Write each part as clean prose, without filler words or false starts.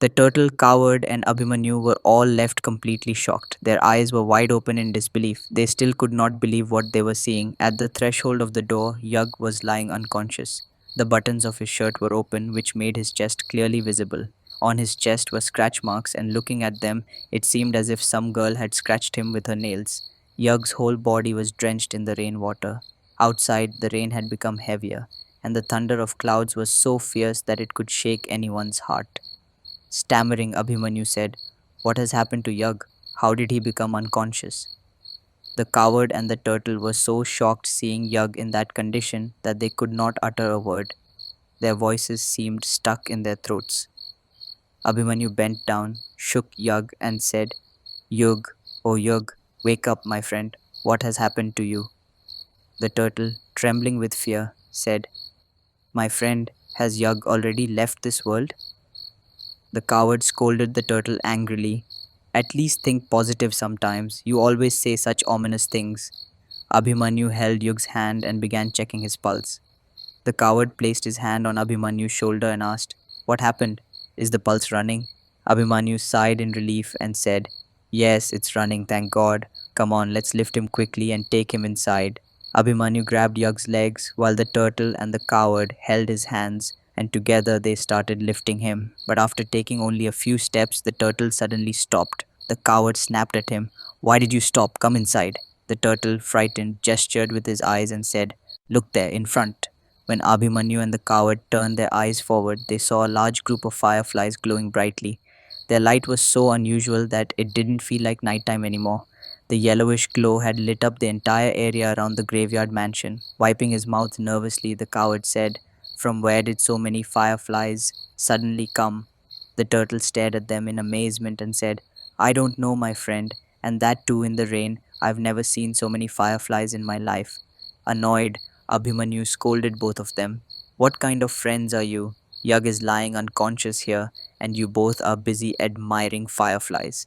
The turtle, coward, and Abhimanyu were all left completely shocked. Their eyes were wide open in disbelief. They still could not believe what they were seeing. At the threshold of the door, Yug was lying unconscious. The buttons of his shirt were open, which made his chest clearly visible. On his chest were scratch marks, and looking at them, it seemed as if some girl had scratched him with her nails. Yug's whole body was drenched in the rainwater. Outside, the rain had become heavier, and the thunder of clouds was so fierce that it could shake anyone's heart. Stammering, Abhimanyu said, "What has happened to Yug? How did he become unconscious?" The coward and the turtle were so shocked seeing Yug in that condition that they could not utter a word. Their voices seemed stuck in their throats. Abhimanyu bent down, shook Yug, and said, "Yug, oh Yug, wake up, my friend. What has happened to you?" The turtle, trembling with fear, said, "My friend, has Yug already left this world?" The coward scolded the turtle angrily. "At least think positive sometimes. You always say such ominous things." Abhimanyu held Yug's hand and began checking his pulse. The coward placed his hand on Abhimanyu's shoulder and asked, "What happened? Is the pulse running?" Abhimanyu sighed in relief and said, "Yes, it's running, thank God. Come on, let's lift him quickly and take him inside." Abhimanyu grabbed Yug's legs while the turtle and the coward held his hands, and together they started lifting him. But after taking only a few steps, the turtle suddenly stopped. The coward snapped at him. "Why did you stop? Come inside." The turtle, frightened, gestured with his eyes and said, "Look there, in front." When Abhimanyu and the coward turned their eyes forward, they saw a large group of fireflies glowing brightly. Their light was so unusual that it didn't feel like nighttime anymore. The yellowish glow had lit up the entire area around the graveyard mansion. Wiping his mouth nervously, the coward said, "From where did so many fireflies suddenly come?" The turtle stared at them in amazement and said, "I don't know, my friend, and that too in the rain. I've never seen so many fireflies in my life." Annoyed, Abhimanyu scolded both of them. "What kind of friends are you? Yug is lying unconscious here, and you both are busy admiring fireflies."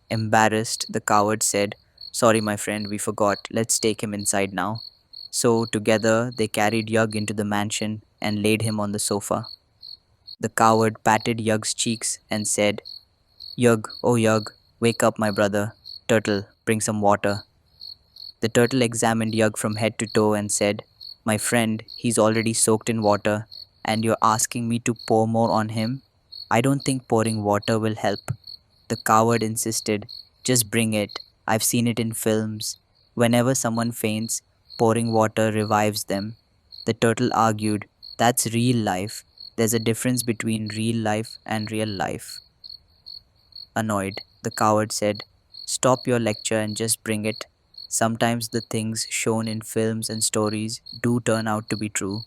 Embarrassed, the coward said, "Sorry, my friend, we forgot. Let's take him inside now." So, together, they carried Yug into the mansion and laid him on the sofa. The coward patted Yug's cheeks and said, "Yug, oh Yug, wake up, my brother. Turtle, bring some water." The turtle examined Yug from head to toe and said, "My friend, he's already soaked in water, and you're asking me to pour more on him? I don't think pouring water will help." The coward insisted, "Just bring it. I've seen it in films. Whenever someone faints, pouring water revives them." The turtle argued, "That's real life. There's a difference between real life and real life." Annoyed, the coward said, "Stop your lecture and just bring it. Sometimes the things shown in films and stories do turn out to be true.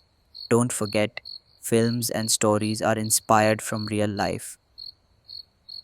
Don't forget, films and stories are inspired from real life."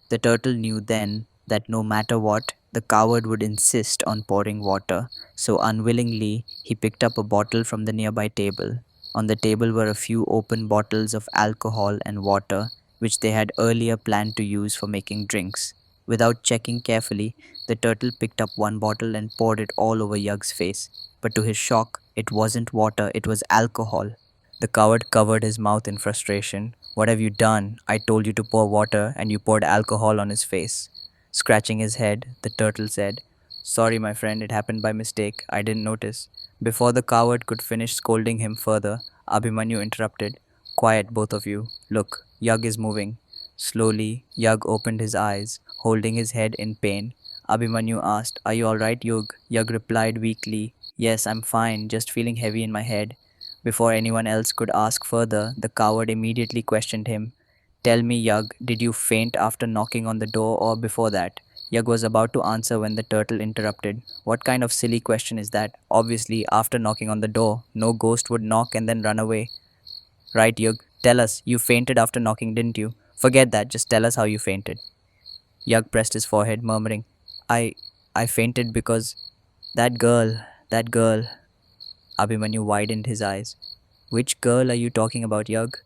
The turtle knew then that no matter what, the coward would insist on pouring water, so unwillingly he picked up a bottle from the nearby table. On the table were a few open bottles of alcohol and water, which they had earlier planned to use for making drinks. Without checking carefully, the turtle picked up one bottle and poured it all over Yug's face. But to his shock, it wasn't water, it was alcohol. The coward covered his mouth in frustration. "What have you done? I told you to pour water, and you poured alcohol on his face." Scratching his head, the turtle said, "Sorry, my friend, it happened by mistake. I didn't notice." Before the coward could finish scolding him further, Abhimanyu interrupted. "Quiet, both of you. Look, Yug is moving." Slowly, Yug opened his eyes, holding his head in pain. Abhimanyu asked, "Are you alright, Yug?" Yug replied weakly, "Yes, I'm fine, just feeling heavy in my head." Before anyone else could ask further, the coward immediately questioned him. "Tell me, Yug, did you faint after knocking on the door or before that?" Yug was about to answer when the turtle interrupted. "What kind of silly question is that? Obviously, after knocking on the door, no ghost would knock and then run away. Right, Yug? Tell us, you fainted after knocking, didn't you? Forget that, just tell us how you fainted." Yug pressed his forehead, murmuring, I I fainted because that girl." Abhimanyu widened his eyes. "Which girl are you talking about, Yug?"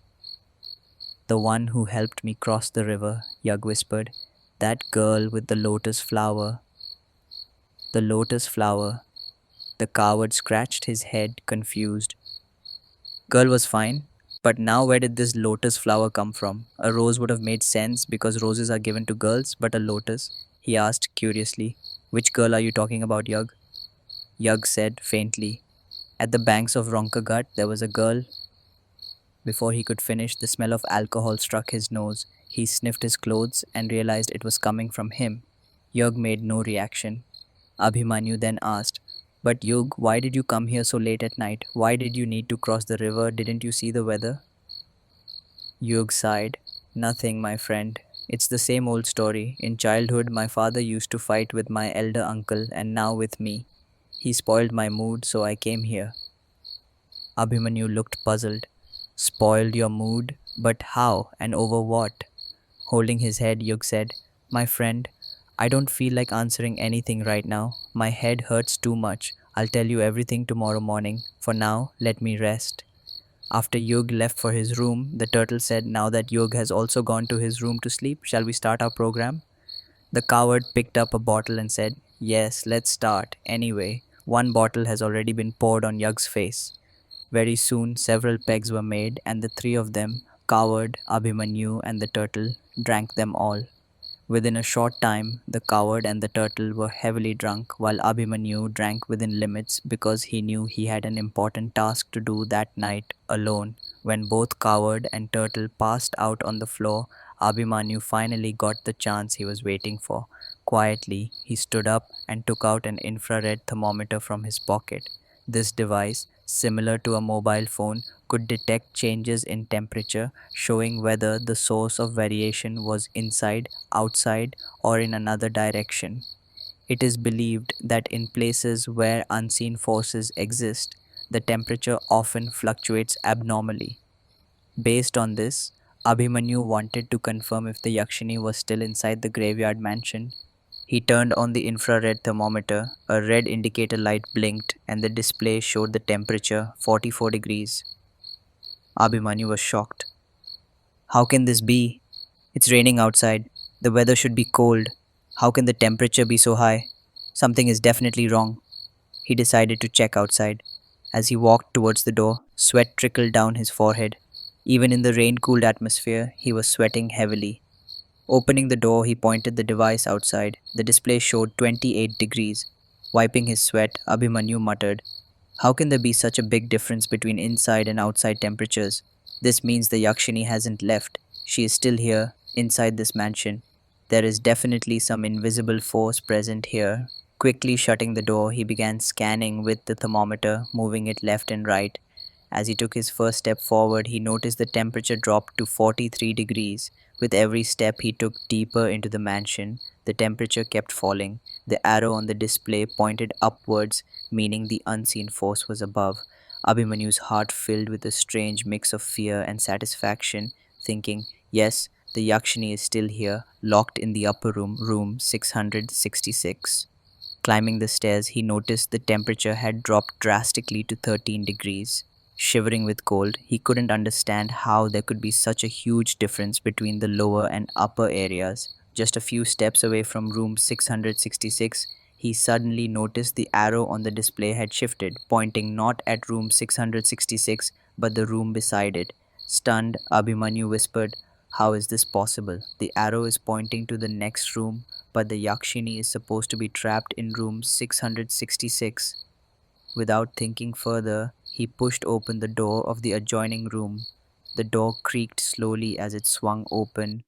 "The one who helped me cross the river," Yug whispered. "That girl with the lotus flower." "The lotus flower." The coward scratched his head, confused. "Girl was fine. But now, where did this lotus flower come from? A rose would have made sense because roses are given to girls, but a lotus? He asked curiously. Which girl are you talking about, Yug? Yug said faintly. At the banks of Ronkagut, there was a girl. Before he could finish, the smell of alcohol struck his nose. He sniffed his clothes and realized it was coming from him. Yug made no reaction. Abhimanyu then asked, But Yug, why did you come here so late at night? Why did you need to cross the river? Didn't you see the weather? Yug sighed. Nothing, my friend. It's the same old story. In childhood, my father used to fight with my elder uncle and now with me. He spoiled my mood, so I came here. Abhimanyu looked puzzled. Spoiled your mood? But how and over what? Holding his head, Yug said, My friend, I don't feel like answering anything right now. My head hurts too much. I'll tell you everything tomorrow morning. For now, let me rest. After Yug left for his room, the turtle said, Now that Yug has also gone to his room to sleep, shall we start our program? The coward picked up a bottle and said, Yes, let's start. Anyway, one bottle has already been poured on Yug's face. Very soon, several pegs were made, and the three of them, Coward, Abhimanyu, and the turtle, drank them all. Within a short time, the coward and the turtle were heavily drunk, while Abhimanyu drank within limits because he knew he had an important task to do that night alone. When both coward and turtle passed out on the floor, Abhimanyu finally got the chance he was waiting for. Quietly, he stood up and took out an infrared thermometer from his pocket. This device, similar to a mobile phone, could detect changes in temperature, showing whether the source of variation was inside, outside, or in another direction. It is believed that in places where unseen forces exist, the temperature often fluctuates abnormally. Based on this, Abhimanyu wanted to confirm if the Yakshini was still inside the graveyard mansion. He turned on the infrared thermometer, a red indicator light blinked, and the display showed the temperature 44 degrees. Abhimanyu was shocked. How can this be? It's raining outside. The weather should be cold. How can the temperature be so high? Something is definitely wrong. He decided to check outside. As he walked towards the door, sweat trickled down his forehead. Even in the rain cooled atmosphere, he was sweating heavily. Opening the door, he pointed the device outside. The display showed 28 degrees. Wiping his sweat, Abhimanyu muttered, How can there be such a big difference between inside and outside temperatures? This means the Yakshini hasn't left. She is still here, inside this mansion. There is definitely some invisible force present here. Quickly shutting the door, he began scanning with the thermometer, moving it left and right. As he took his first step forward, he noticed the temperature dropped to 43 degrees. With every step he took deeper into the mansion, the temperature kept falling. The arrow on the display pointed upwards, meaning the unseen force was above. Abhimanyu's heart filled with a strange mix of fear and satisfaction, thinking, Yes, the Yakshini is still here, locked in the upper room, room 666. Climbing the stairs, he noticed the temperature had dropped drastically to 13 degrees. Shivering with cold, he couldn't understand how there could be such a huge difference between the lower and upper areas. Just a few steps away from room 666, he suddenly noticed the arrow on the display had shifted, pointing not at room 666 but the room beside it. Stunned, Abhimanyu whispered, How is this possible? The arrow is pointing to the next room, but the Yakshini is supposed to be trapped in room 666. Without thinking further, he pushed open the door of the adjoining room. The door creaked slowly as it swung open,